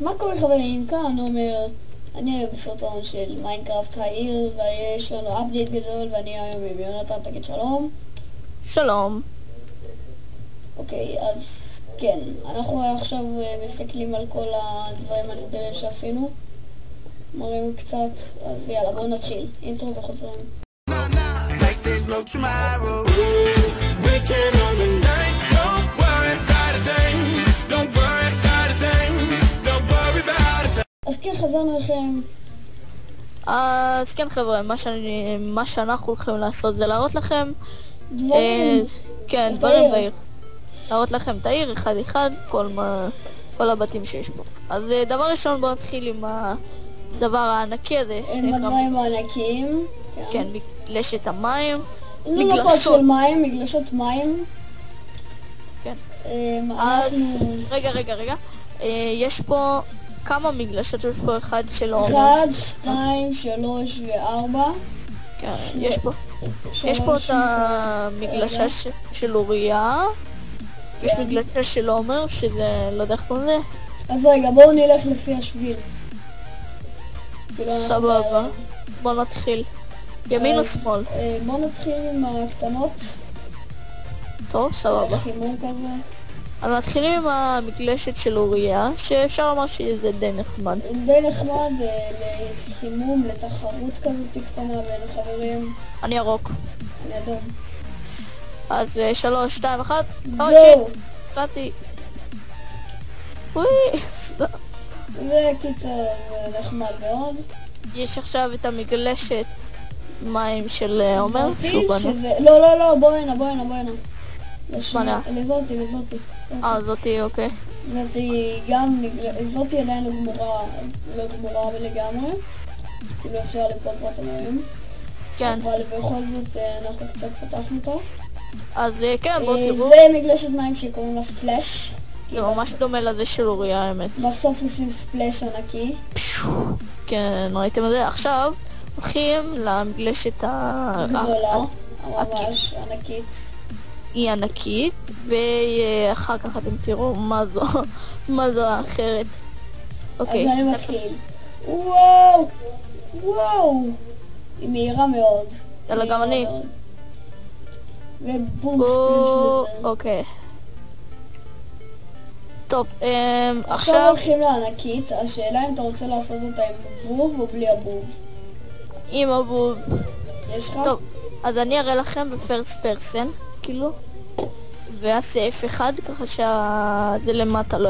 מה קורה חברים? כאן אומר, אני בסרטון של מיינקראפט העיר, ויש לנו אפדייט גדול, ואני היום עם יונתן, תגיד שלום. שלום. אוקיי, אז כן, אנחנו עכשיו מסתכלים על כל הדברים הנהדרים שעשינו, מראים קצת, אז יאללה בואו נתחיל, אינטרו וחוזרים. אז כן, חזרנו לכם. אז כן חבר'ה, מה שאנחנו הולכים לעשות זה להראות לכם דברים. כן, דברים בעיר. להראות לכם את העיר אחד אחד, כל הבתים שיש פה. אז דבר ראשון בואו נתחיל עם הדבר הענקי הזה. עם הדברים הענקיים. כן, מגלשת המים. לא רק של מים, מגלשות מים. כן. אז רגע. יש פה כמה מגלשות, יש פה אחד שלא אומר. 1, 2, 3 ו4. כן, יש פה את המגלשה של אוריה. יש מגלשה של עומר, שזה לא יודע איך קוראים לזה. אז רגע, בואו נלך לפי השביל. סבבה. בואו נתחיל. ימין או שמאל? בואו נתחיל עם הקטנות. טוב, סבבה. חימום כזה. אז מתחילים עם המגלשת של אוריה, שאפשר לומר שזה די נחמד. די נחמד לחימום, לתחרות כזאת קטנה בין החברים. אני ירוק. אני אדום. אז 3, 2, 1. גו! קראתי. וקיצר, זה נחמד מאוד. יש עכשיו את המגלשת מים של עומר. לא, בוא הנה. לזאתי. זאתי, אוקיי. זאתי עדיין לא גמורה לגמרי. כאילו אפשר לפה פרטים. כן. אבל בכל זאת אנחנו קצת פתחנו אותה. אז כן, בואו תראו. זה מגלשת מים שקוראים לה ספלש. זה ממש דומה לזה של אוריה, האמת. בסוף עושים ספלש ענקי. כן, ראיתם את זה? עכשיו הולכים למגלשת גדולה, ממש ענקית. היא ענקית, ואחר כך אתם תראו מה זו האחרת. אוקיי. אז אני מתחיל. וואו! היא מהירה מאוד. יאללה, גם אני. ובום ספלש לזה. אוקיי. טוב, עכשיו הולכים לענקית. השאלה אם אתה רוצה לעשות אותה עם בוב או בלי הבוב. עם הבוב. יש לך? טוב, אז אני אראה לכם בפרסט פרסן, כאילו, ועשה F1 ככה שהזה למטה לא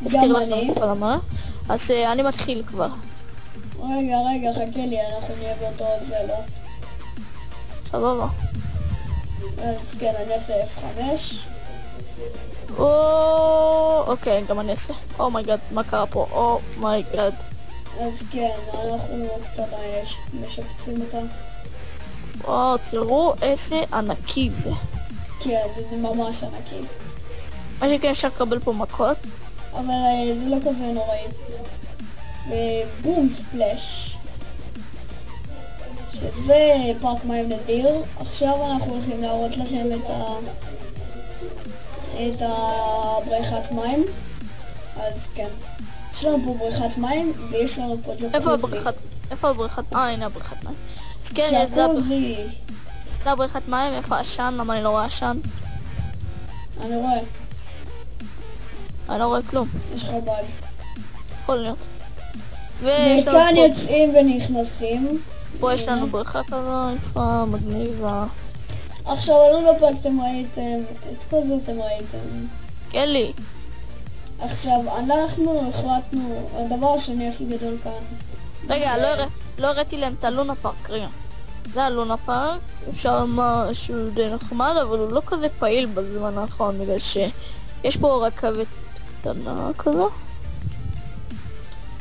יסתיר לכם כל המראה. אז אני מתחיל כבר. רגע, חכה לי, אנחנו נהיה באותו זה, לא? סבבה. אז כן, אני אעשה F5. אוקיי, גם אני אעשה. אומייגאד, מה קרה פה? אומייגאד. אז כן, אנחנו קצת משפצים אותה. תראו איזה ענקי זה. כן, זה ממש ענקי. מה שכן אפשר לקבל פה מכות. אבל זה לא כזה נוראי. ובום ספלש. שזה פארק מים נדיר. עכשיו אנחנו הולכים להראות לכם את הבריכת מים. אז כן. יש לנו פה בריכת מים ויש לנו פה ג'קוזי. איפה הבריכת? הנה הבריכת מים. אז כן, זה הבריכת מים, איפה העשן? למה אני לא רואה עשן? אני רואה. אני לא רואה כלום. יש לך באג. יכול להיות. וכאן יוצאים ונכנסים. פה יש לנו בריכה כזו, יפה, מגניבה. עכשיו עלו בפאק, אתם ראיתם, את כל זה אתם ראיתם. כן לי. עכשיו אנחנו החלטנו, הדבר השני הכי גדול כאן. רגע, לא הראיתי להם את הלונה פארק, רגע. זה הלונה פארק, אפשר לומר שהוא די נחמד, אבל הוא לא כזה פעיל בזמן האחרון, בגלל שיש פה רכבת קטנה כזו.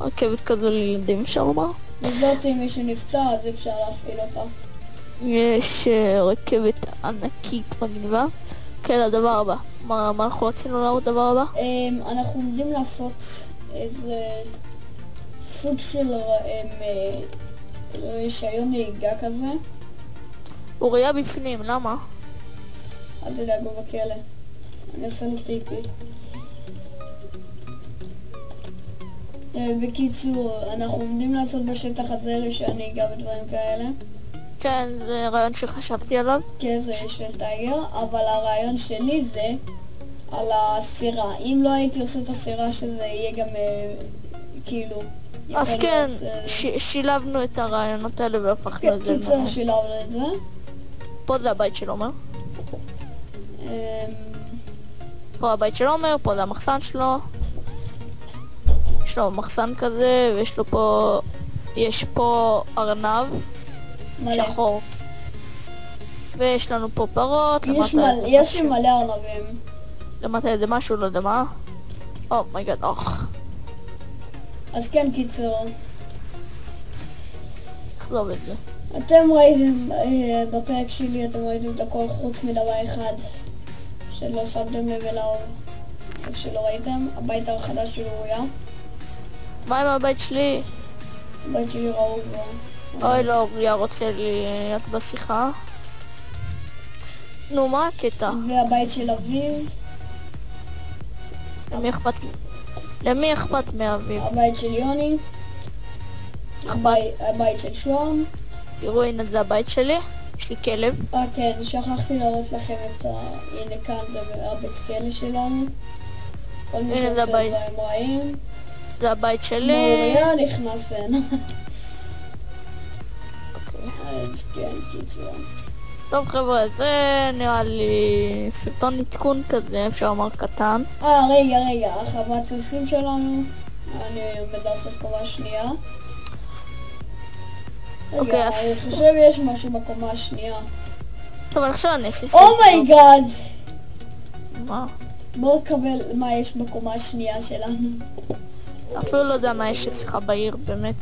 רכבת כזו לילדים אפשר לומר. וזאת אם מישהו נפצע אז אפשר להפעיל אותה. יש רכבת ענקית מגניבה. כן, הדבר הבא. מה אנחנו רצינו לראות דבר הבא? אנחנו עומדים לעשות איזה סוג של רישיון נהיגה כזה. אוריה בפנים, למה? אל תדאג, הוא בכלא. אני אעשה לו טיפי. בקיצור, אנחנו עומדים לעשות בשטח הזה שאני אגע בדברים כאלה. כן, זה רעיון שחשבתי עליו. כן, זה של טייגר, אבל הרעיון שלי זה על הסירה. אם לא הייתי עושה את הסירה שזה יהיה גם כאילו... אז כן, שילבנו את הרעיונות האלה והפכנו את זה. קיצר, שילבנו את זה. פה זה הבית של עומר. פה הבית של עומר, פה זה המחסן שלו. יש לו מחסן כזה, ויש לו פה... יש פה ארנב. שחור. ויש לנו פה פרות. יש לי מלא ארנבים. למטה איזה משהו, לא יודע מה. אומייגאד, אוח. אז כן, קיצור. תחזוב את זה. אתם ראיתם בפרק שלי, אתם ראיתם את הכל חוץ מדבר אחד שלא שמתם לב אליו, שלא ראיתם. הבית החדש של אוריה. מה עם הבית שלי? הבית שלי ראו כבר. אוי לא, אוריה רוצה להיות בשיחה. נו, מה הקטע? והבית של אביב. למי אכפת לי? למי אכפת מאביב? הבית של יוני. הבית של שוהם. תראו, הנה זה הבית שלי. יש לי כלב. כן, שכחתי להראות לכם את ה... הנה כאן זה הבית כלא שלנו. כל מי שעושה דברים רעים. זה הבית שלי. אוריה נכנס הנה. אז כן, קיצור. טוב חבר'ה, זה נראה לי סרטון עדכון כזה, אפשר לומר קטן. רגע, החוות סוסים שלנו. אני עומד לעשות קומה שנייה. רגע, אני חושב יש משהו בקומה השנייה. טוב, עכשיו אני אעשה סיסטום. אומייגאד! מה? בואו נקבל מה יש בקומה השנייה שלנו. אפילו לא יודע מה יש אצלך בעיר, באמת.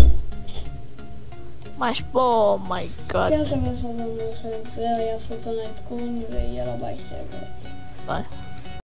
מה יש פה? אומייגאד. כן חבר'ה, חזרנו לכם. זה היה סרטון העדכון, ויאללה ביי חבר'ה. ביי.